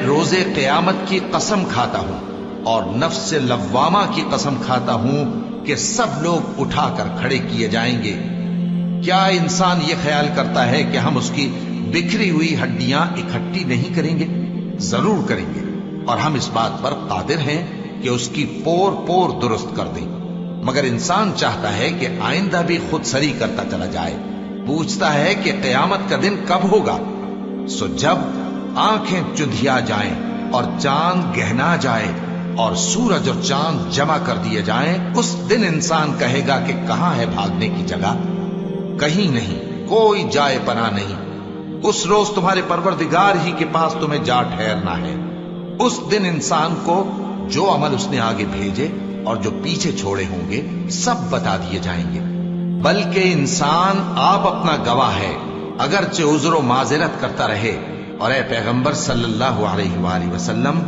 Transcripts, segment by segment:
روزے قیامت کی قسم کھاتا ہوں اور نفس لوامہ کی قسم کھاتا ہوں کہ سب لوگ اٹھا کر کھڑے کیے جائیں گے۔ کیا انسان یہ خیال کرتا ہے کہ ہم اس کی بکھری ہوئی ہڈیاں اکٹھی نہیں کریں گے؟ ضرور کریں گے، اور ہم اس بات پر قادر ہیں کہ اس کی پور پور درست کر دیں۔ مگر انسان چاہتا ہے کہ آئندہ بھی خود سری کرتا چلا جائے، پوچھتا ہے کہ قیامت کا دن کب ہوگا۔ سو جب آنکھیں چندھیا جائیں اور چاند گہنا جائے اور سورج اور چاند جمع کر دیے جائیں، اس دن انسان کہے گا کہ کہاں ہے بھاگنے کی جگہ؟ کہیں نہیں، کوئی جائے پناہ نہیں۔ اس روز تمہارے پروردگار ہی کے پاس تمہیں جا ٹھہرنا ہے۔ اس دن انسان کو جو عمل اس نے آگے بھیجے اور جو پیچھے چھوڑے ہوں گے سب بتا دیے جائیں گے۔ بلکہ انسان آپ اپنا گواہ ہے، اگرچہ عذر و معذرت کرتا رہے۔ اور اے پیغمبر صلی اللہ علیہ وآلہ وسلم،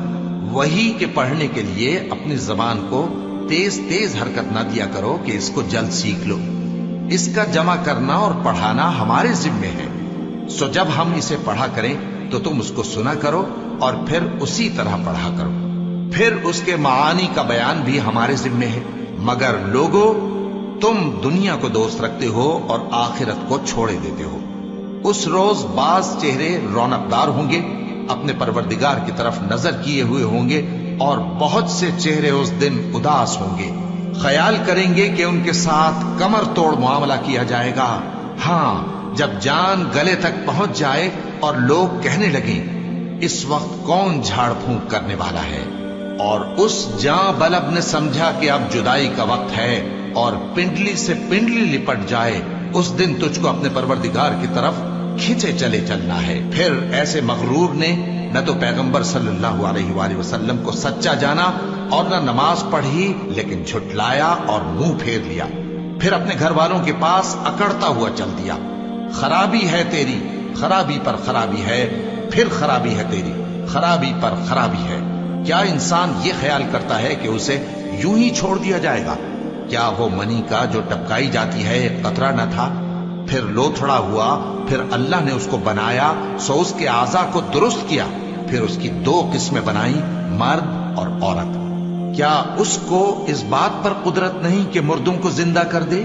وحی کے پڑھنے کے لیے اپنی زبان کو تیز تیز حرکت نہ دیا کرو کہ اس کو جلد سیکھ لو۔ اس کا جمع کرنا اور پڑھانا ہمارے ذمے ہے۔ سو جب ہم اسے پڑھا کریں تو تم اس کو سنا کرو اور پھر اسی طرح پڑھا کرو۔ پھر اس کے معانی کا بیان بھی ہمارے ذمے ہے۔ مگر لوگو، تم دنیا کو دوست رکھتے ہو اور آخرت کو چھوڑے دیتے ہو۔ اس روز بعض چہرے رونق دار ہوں گے، اپنے پروردگار کی طرف نظر کیے ہوئے ہوں گے، اور بہت سے چہرے اس دن اداس ہوں گے، خیال کریں گے کہ ان کے ساتھ کمر توڑ معاملہ کیا جائے گا۔ ہاں، جب جان گلے تک پہنچ جائے اور لوگ کہنے لگیں اس وقت کون جھاڑ پھونک کرنے والا ہے، اور اس جاں بلب نے سمجھا کہ اب جدائی کا وقت ہے اور پنڈلی سے پنڈلی لپٹ جائے، اس دن تجھ کو اپنے پروردگار کی طرف کھینچے چلے چلنا ہے۔ پھر ایسے مغرور نے نہ تو پیغمبر صلی اللہ علیہ وآلہ وسلم کو سچا جانا اور نہ نماز پڑھی، لیکن جھٹلایا اور منہ پھیر لیا، پھر اپنے گھر والوں کے پاس اکڑتا ہوا چل دیا۔ خرابی ہے تیری، خرابی پر خرابی ہے، پھر خرابی ہے تیری، خرابی پر خرابی ہے۔ کیا انسان یہ خیال کرتا ہے کہ اسے یوں ہی چھوڑ دیا جائے گا؟ کیا وہ منی کا جو ٹپکائی جاتی ہے ایک قطرہ نہ تھا، پھر لوتھڑا ہوا، پھر اللہ نے اس کو بنایا، سو اس کے اعضاء کو درست کیا، پھر اس کی دو قسمیں بنائیں، مرد اور عورت۔ کیا اس کو اس بات پر قدرت نہیں کہ مردوں کو زندہ کر دے؟